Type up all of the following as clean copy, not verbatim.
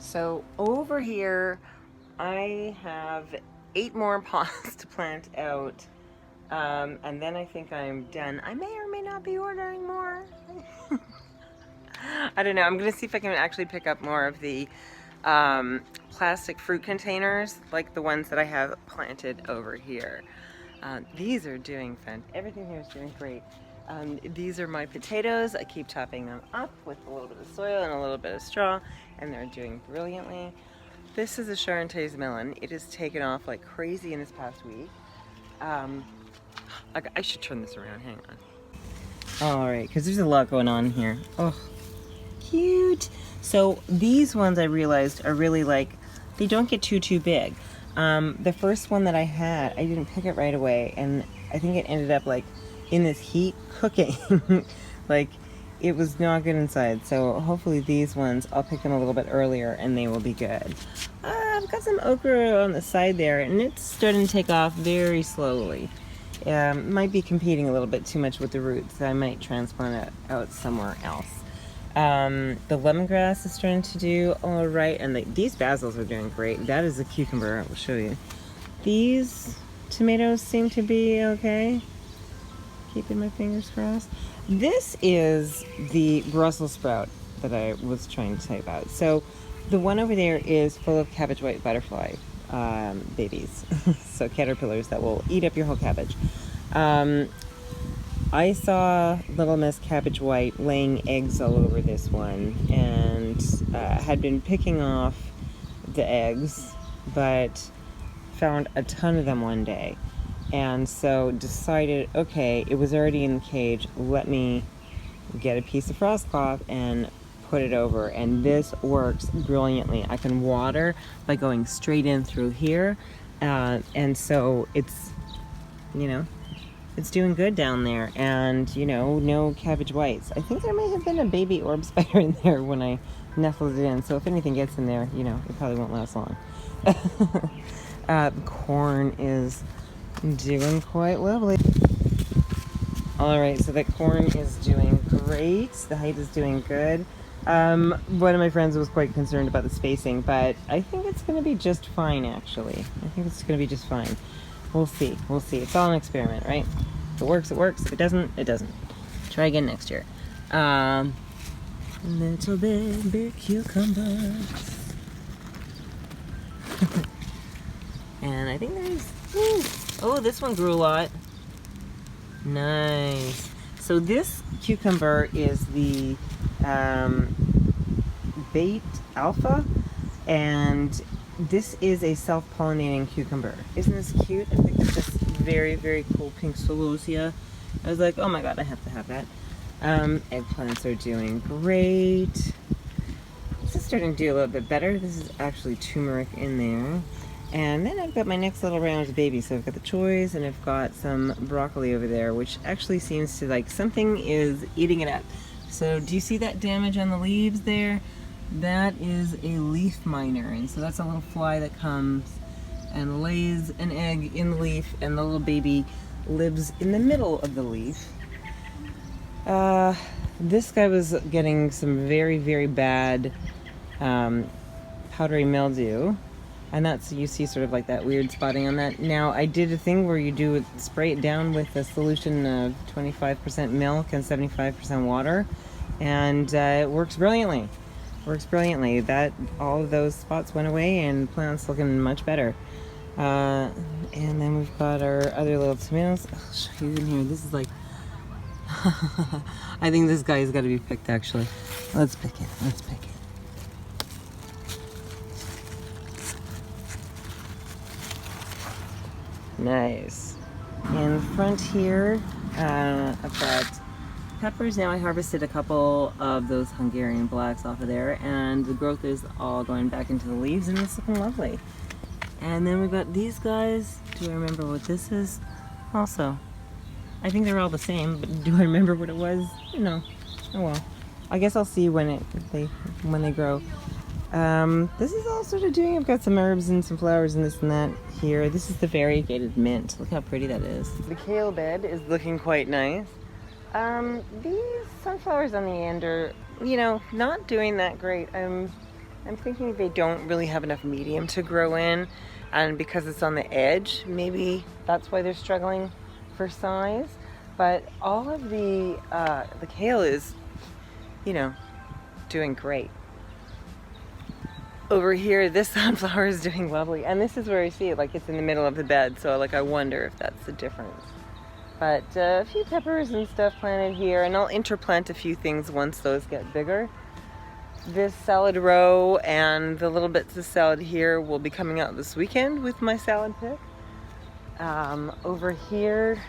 So over here, I have 8 more pots to plant out. And then I think I'm done. I may or may not be ordering more. I don't know. I'm going to see if I can actually pick up more of the plastic fruit containers, like the ones that I have planted over here. These are doing fun. Everything here is doing great. These are my potatoes. I keep topping them up with a little bit of soil and a little bit of straw, and they're doing brilliantly. This is a Charentaises melon. It has taken off like crazy in this past week. I should turn this around. Hang on. All right, because there's a lot going on here. Oh, cute. So these ones I realized are really like, they don't get too big. The first one that I had, I didn't pick it right away, and I think it ended up like in this heat cooking. Like it was not good inside. So hopefully these ones, I'll pick them a little bit earlier and they will be good. I've got some okra on the side there, and it's starting to take off very slowly. Might be competing a little bit too much with the roots, so I might transplant it out somewhere else. The lemongrass is starting to do all right, and these basils are doing great. That is a cucumber. I will show you. These tomatoes seem to be okay. Keeping my fingers crossed. This is the Brussels sprout that I was trying to tell you about. So the one over there is full of cabbage white butterfly babies. So caterpillars that will eat up your whole cabbage. I saw Little Miss Cabbage White laying eggs all over this one, and had been picking off the eggs, but found a ton of them one day. And so decided, okay, it was already in the cage, let me get a piece of frost cloth and put it over, and this works brilliantly. I can water by going straight in through here, and so it's, you know, it's doing good down there. And you know, no cabbage whites. I think there may have been a baby orb spider in there when I nestled it in, so if anything gets in there, you know, it probably won't last long. Corn is doing quite lovely. All right, so the corn is doing great. The height is doing good. One of my friends was quite concerned about the spacing, but I think it's going to be just fine, actually. I think it's going to be just fine. We'll see. We'll see. It's all an experiment, right? If it works, it works. If it doesn't, it doesn't. Try again next year. Little big cucumbers. And I think there's... Oh, this one grew a lot. Nice. So this cucumber is the Bait Alpha, and this is a self-pollinating cucumber. Isn't this cute? I think it's this very, very cool pink celosia. I was like, oh my god, I have to have that. Eggplants are doing great. This is starting to do a little bit better. This is actually turmeric in there. And then I've got my next little round of babies. So I've got the choys, and I've got some broccoli over there, which actually seems to, like, something is eating it up. So do you see that damage on the leaves there? That is a leaf miner, and so that's a little fly that comes and lays an egg in the leaf, and the little baby lives in the middle of the leaf. This guy was getting some very, very bad powdery mildew. And that's, you see sort of like that weird spotting on that. Now, I did a thing where you do it, spray it down with a solution of 25% milk and 75% water, and it works brilliantly. Works brilliantly. That, all of those spots went away, and the plant's looking much better. And then we've got our other little tomatoes. I'll show you in here. This is like, I think this guy's got to be picked, actually. Let's pick it. Let's pick it. Nice. In front here, I've got peppers. Now I harvested a couple of those Hungarian blacks off of there, and the growth is all going back into the leaves, and it's looking lovely. And then we've got these guys. Do I remember what this is? Also, I think they're all the same, but do I remember what it was? No. Oh well. I guess I'll see when they grow. This is all sort of doing, I've got some herbs and some flowers and this and that here. This is the variegated mint. Look how pretty that is. The kale bed is looking quite nice. These sunflowers on the end are, you know, not doing that great. I'm I'm thinking they don't really have enough medium to grow in, and because it's on the edge, maybe that's why they're struggling for size. But all of the kale is, you know, doing great. Over here, this sunflower is doing lovely, and this is where I see it, like it's in the middle of the bed, so like I wonder if that's the difference. But a few peppers and stuff planted here, and I'll interplant a few things once those get bigger. This salad row and the little bits of salad here will be coming out this weekend with my salad pick. Over here,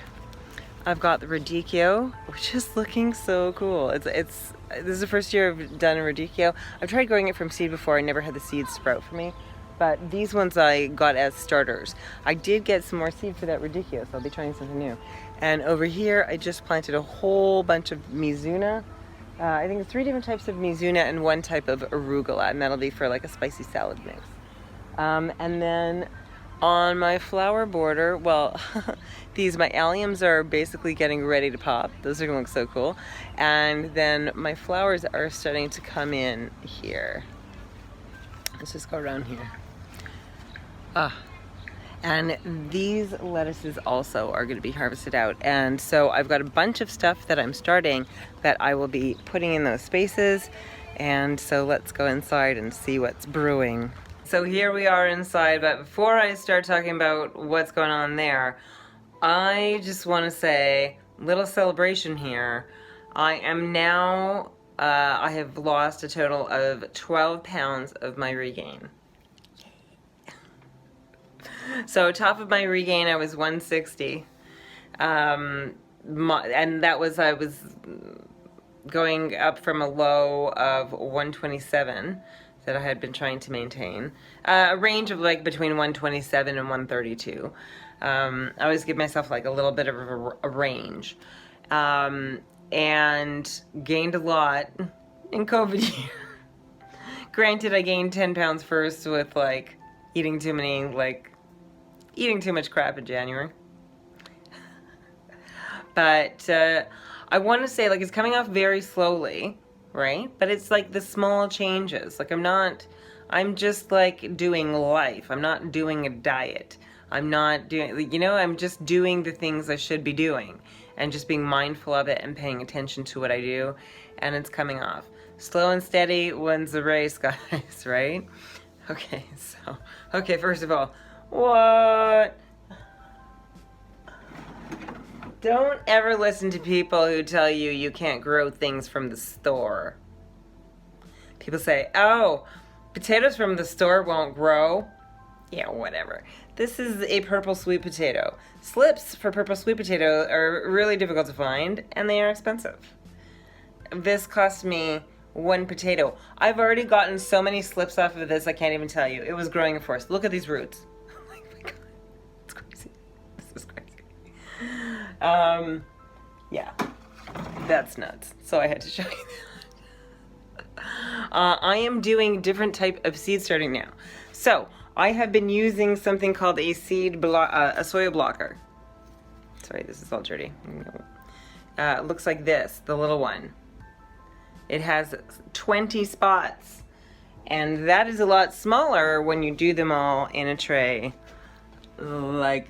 I've got the radicchio, which is looking so cool. This is the first year I've done a radicchio. I've tried growing it from seed before. I never had the seeds sprout for me. But these ones I got as starters. I did get some more seed for that radicchio, so I'll be trying something new. And over here, I just planted a whole bunch of mizuna. I think 3 different types of mizuna and 1 type of arugula, and that'll be for like a spicy salad mix. And then on my flower border, well, my alliums are basically getting ready to pop. Those are gonna look so cool. And then my flowers are starting to come in here. Let's just go around here. And these lettuces also are going to be harvested out. And so I've got a bunch of stuff that I'm starting that I will be putting in those spaces. And so let's go inside and see what's brewing. So here we are inside, but before I start talking about what's going on there, I just want to say, little celebration here. I am now, I have lost a total of 12 pounds of my regain. So top of my regain, I was 160, and that was, I was going up from a low of 127 that I had been trying to maintain, a range of like between 127 and 132. I always give myself like a little bit of a range, and gained a lot in COVID year. Granted, I gained 10 pounds first with like eating too much crap in January. But I want to say, like, it's coming off very slowly, right? But it's like the small changes. Like, I'm just like doing life. I'm not doing a diet. I'm not doing, I'm just doing the things I should be doing and just being mindful of it and paying attention to what I do. And it's coming off. Slow and steady wins the race, guys, right? Okay, first of all, what? Don't ever listen to people who tell you you can't grow things from the store. People say, oh, potatoes from the store won't grow. Yeah, whatever. This is a purple sweet potato. Slips for purple sweet potato are really difficult to find, and they are expensive. This cost me 1 potato. I've already gotten so many slips off of this, I can't even tell you. It was growing a forest. Look at these roots. Oh my God, it's crazy. This is crazy. Yeah, that's nuts. So I had to show you that. I am doing different type of seed starting now. So I have been using something called a soil blocker. Sorry, this is all dirty. It looks like this, the little one. It has 20 spots, and that is a lot smaller when you do them all in a tray like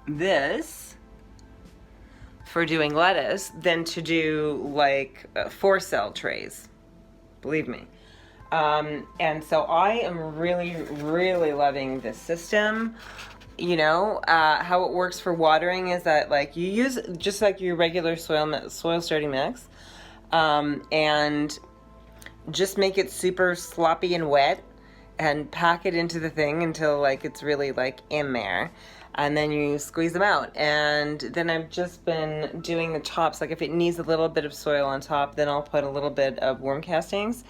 this for doing lettuce than to do like 4-cell trays, believe me. And so I am really, really loving this system. How it works for watering is that like you use just like your regular soil starting mix, and just make it super sloppy and wet and pack it into the thing until like it's really like in there, and then you squeeze them out. And then I've just been doing the tops, like if it needs a little bit of soil on top, then I'll put a little bit of worm castings.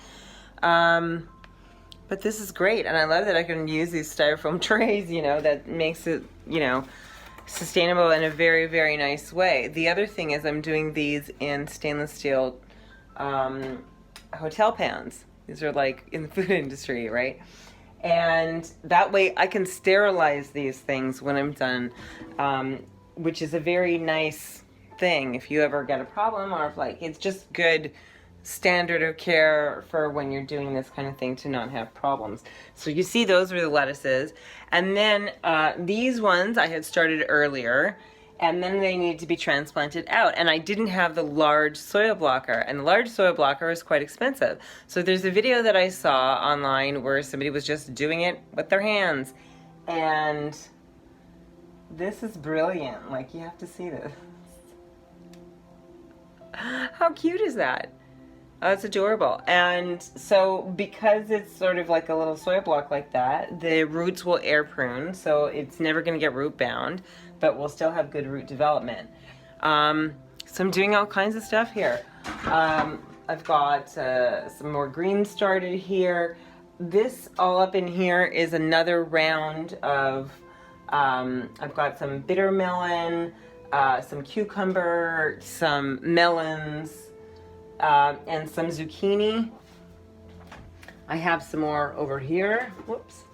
But this is great, and I love that I can use these styrofoam trays, that makes it, sustainable in a very, very nice way. The other thing is I'm doing these in stainless steel hotel pans. These are like in the food industry, right? And that way I can sterilize these things when I'm done, which is a very nice thing if you ever get a problem, or if like it's just good standard of care for when you're doing this kind of thing to not have problems. So you see those are the lettuces. And then these ones I had started earlier, and then they need to be transplanted out. And I didn't have the large soil blocker, and the large soil blocker is quite expensive. So there's a video that I saw online where somebody was just doing it with their hands. And this is brilliant. Like, you have to see this. How cute is that? Oh, it's adorable. And so because it's sort of like a little soil block like that, the roots will air prune, so it's never going to get root bound, but we'll still have good root development. So I'm doing all kinds of stuff here. I've got some more greens started here. This all up in here is another round of, I've got some bitter melon, some cucumber, some melons, and some zucchini. I have some more over here. Whoops.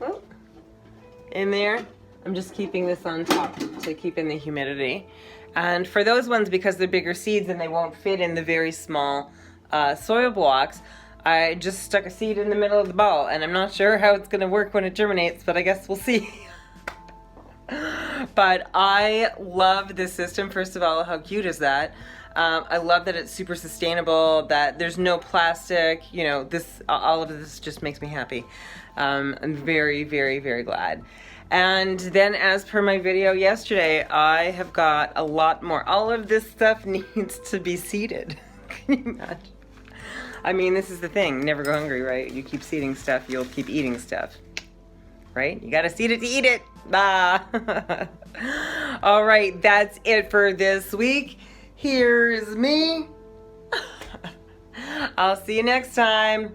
Oh, in there. I'm just keeping this on top to keep in the humidity. And for those ones, because they're bigger seeds and they won't fit in the very small soil blocks, I just stuck a seed in the middle of the ball, and I'm not sure how it's going to work when it germinates, but I guess we'll see. But I love this system. First of all, how cute is that? I love that it's super sustainable, that there's no plastic, you know, all of this just makes me happy. I'm very, very, very glad. And then as per my video yesterday, I have got a lot more. All of this stuff needs to be seeded. Can you imagine? I mean, this is the thing. Never go hungry, right? You keep seeding stuff, you'll keep eating stuff. Right? You gotta seed it to eat it. Ah. All right, that's it for this week. Here's me. I'll see you next time.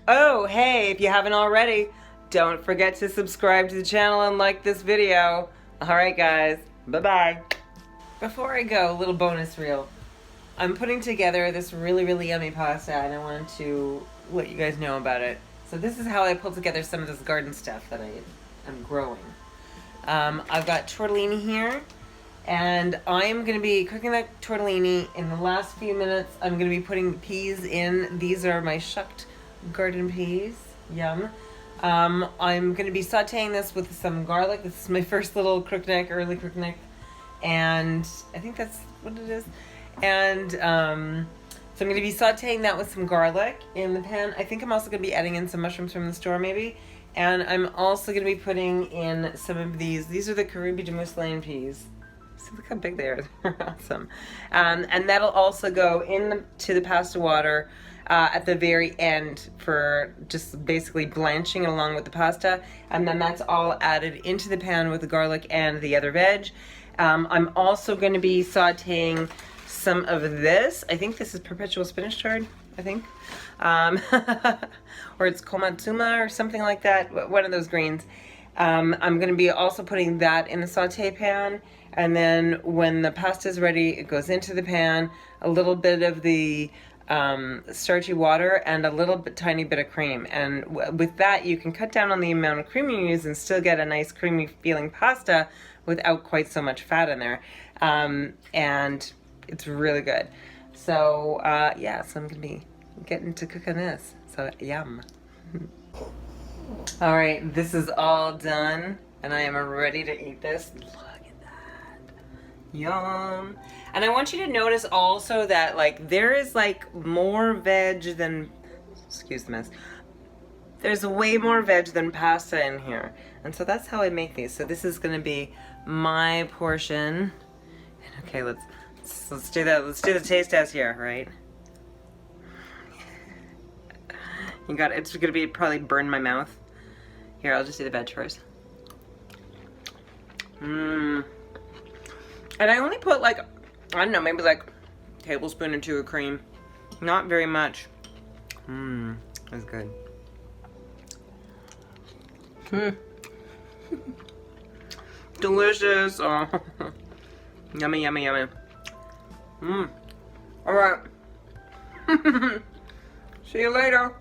Oh, hey, if you haven't already, don't forget to subscribe to the channel and like this video. All right, guys. Bye-bye. Before I go, a little bonus reel. I'm putting together this really, really yummy pasta, and I wanted to let you guys know about it. So this is how I pulled together some of this garden stuff that I am growing. I've got tortellini here, and I'm going to be cooking that tortellini. In the last few minutes, I'm going to be putting the peas in. These are my shucked garden peas. Yum. I'm going to be sauteing this with some garlic. This is my first little early crookneck, and I think that's what it is. And so I'm going to be sauteing that with some garlic in the pan. I think I'm also going to be adding in some mushrooms from the store maybe. And I'm also going to be putting in some of these. These are the Caribe de Mousseline peas. See, look how big they are. They're awesome. And that'll also go into the pasta water at the very end for just basically blanching it along with the pasta. And then that's all added into the pan with the garlic and the other veg. I'm also going to be sauteing some of this. I think this is perpetual spinach chard, I think. Or it's komatsuma or something like that, one of those greens. I'm going to be also putting that in the saute pan, and then when the pasta is ready, it goes into the pan, a little bit of the starchy water and a little tiny bit of cream. And with that, you can cut down on the amount of cream you use and still get a nice creamy feeling pasta without quite so much fat in there. And it's really good. So yeah, so I'm going to be getting to cooking this. So yum. All right, this is all done, and I am ready to eat this. Look at that. Yum. And I want you to notice also that like there is like more veg than, excuse the mess, there's way more veg than pasta in here. And so that's how I make these. So this is going to be my portion. And okay, let's do that. Let's do the taste test here, right? You got it. It's going to be probably burn my mouth. Here, I'll just do the veg first. And I only put like, I don't know, maybe like a tablespoon or two of cream. Not very much. That's good. Delicious. Oh. Yummy, yummy, yummy. All right. See you later.